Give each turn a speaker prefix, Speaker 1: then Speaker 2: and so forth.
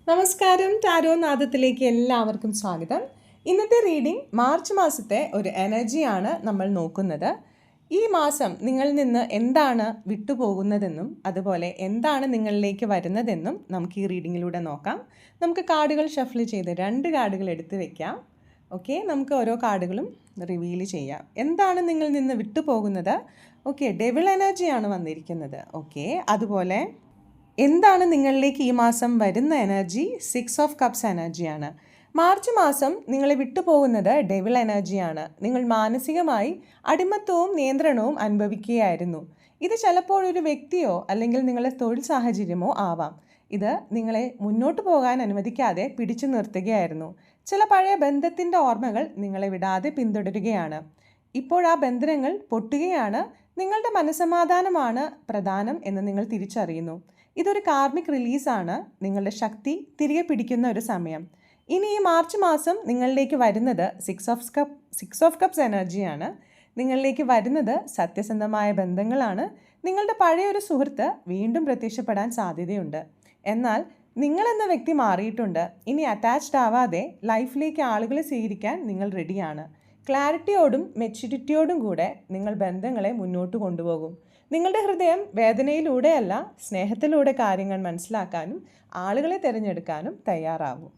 Speaker 1: നമസ്കാരം, ടാരോ നാദത്തിലേക്ക് എല്ലാവർക്കും സ്വാഗതം. ഇന്നത്തെ റീഡിംഗ് മാർച്ച് മാസത്തെ ഒരു എനർജിയാണ് നമ്മൾ നോക്കുന്നത്. ഈ മാസം നിങ്ങളിൽ നിന്ന് എന്താണ് വിട്ടുപോകുന്നതെന്നും അതുപോലെ എന്താണ് നിങ്ങളിലേക്ക് വരുന്നതെന്നും നമുക്ക് ഈ റീഡിങ്ങിലൂടെ നോക്കാം. നമുക്ക് കാർഡുകൾ ഷഫിൾ ചെയ്ത് 2 കാർഡുകൾ എടുത്ത് വെക്കാം. ഓക്കെ, നമുക്ക് ഓരോ കാർഡുകളും റിവീൽ ചെയ്യാം. എന്താണ് നിങ്ങളിൽ നിന്ന് വിട്ടുപോകുന്നത്? ഓക്കെ, ഡെവിൾ എനർജിയാണ് വന്നിരിക്കുന്നത്. ഓക്കെ, അതുപോലെ എന്താണ് നിങ്ങളിലേക്ക് ഈ മാസം വരുന്ന എനർജി? 6 ഓഫ് കപ്സ് എനർജിയാണ്. മാർച്ച് മാസം നിങ്ങളെ വിട്ടുപോകുന്നത് ഡെവിൾ എനർജിയാണ്. നിങ്ങൾ മാനസികമായി അടിമത്തവും നിയന്ത്രണവും അനുഭവിക്കുകയായിരുന്നു. ഇത് ചിലപ്പോൾ ഒരു വ്യക്തിയോ അല്ലെങ്കിൽ നിങ്ങളുടെ തൊഴിൽ സാഹചര്യമോ ആവാം. ഇത് നിങ്ങളെ മുന്നോട്ട് പോകാൻ അനുവദിക്കാതെ പിടിച്ചു നിർത്തുകയായിരുന്നു. ചില പഴയ ബന്ധത്തിൻ്റെ ഓർമ്മകൾ നിങ്ങളെ വിടാതെ പിന്തുടരുകയാണ്. ഇപ്പോൾ ആ ബന്ധനങ്ങൾ പൊട്ടുകയാണ്. നിങ്ങളുടെ മനസ്സമാധാനമാണ് പ്രധാനം എന്ന് നിങ്ങൾ തിരിച്ചറിയുന്നു. ഇതൊരു കാർമിക് റിലീസാണ്. നിങ്ങളുടെ ശക്തി തിരികെ പിടിക്കുന്ന ഒരു സമയം. ഇനി ഈ മാർച്ച് മാസം നിങ്ങളിലേക്ക് വരുന്നത് 6 ഓഫ് കപ്സ് എനർജിയാണ്. നിങ്ങളിലേക്ക് വരുന്നത് സത്യസന്ധമായ ബന്ധങ്ങളാണ്. നിങ്ങളുടെ പഴയൊരു സുഹൃത്ത് വീണ്ടും പ്രത്യക്ഷപ്പെടാൻ സാധ്യതയുണ്ട്. എന്നാൽ നിങ്ങളെന്ന വ്യക്തി മാറിയിട്ടുണ്ട്. ഇനി അറ്റാച്ച്ഡ് ആവാതെ ലൈഫിലേക്ക് ആളുകളെ സ്വീകരിക്കാൻ നിങ്ങൾ റെഡിയാണ്. ക്ലാരിറ്റിയോടും മെച്യൂരിറ്റിയോടും കൂടെ നിങ്ങൾ ബന്ധങ്ങളെ മുന്നോട്ട് കൊണ്ടുപോകും. നിങ്ങളുടെ ഹൃദയം വേദനയിലൂടെയല്ല, സ്നേഹത്തിലൂടെ കാര്യങ്ങൾ മനസ്സിലാക്കാനും ആളുകളെ തിരഞ്ഞെടുക്കാനും തയ്യാറാവും.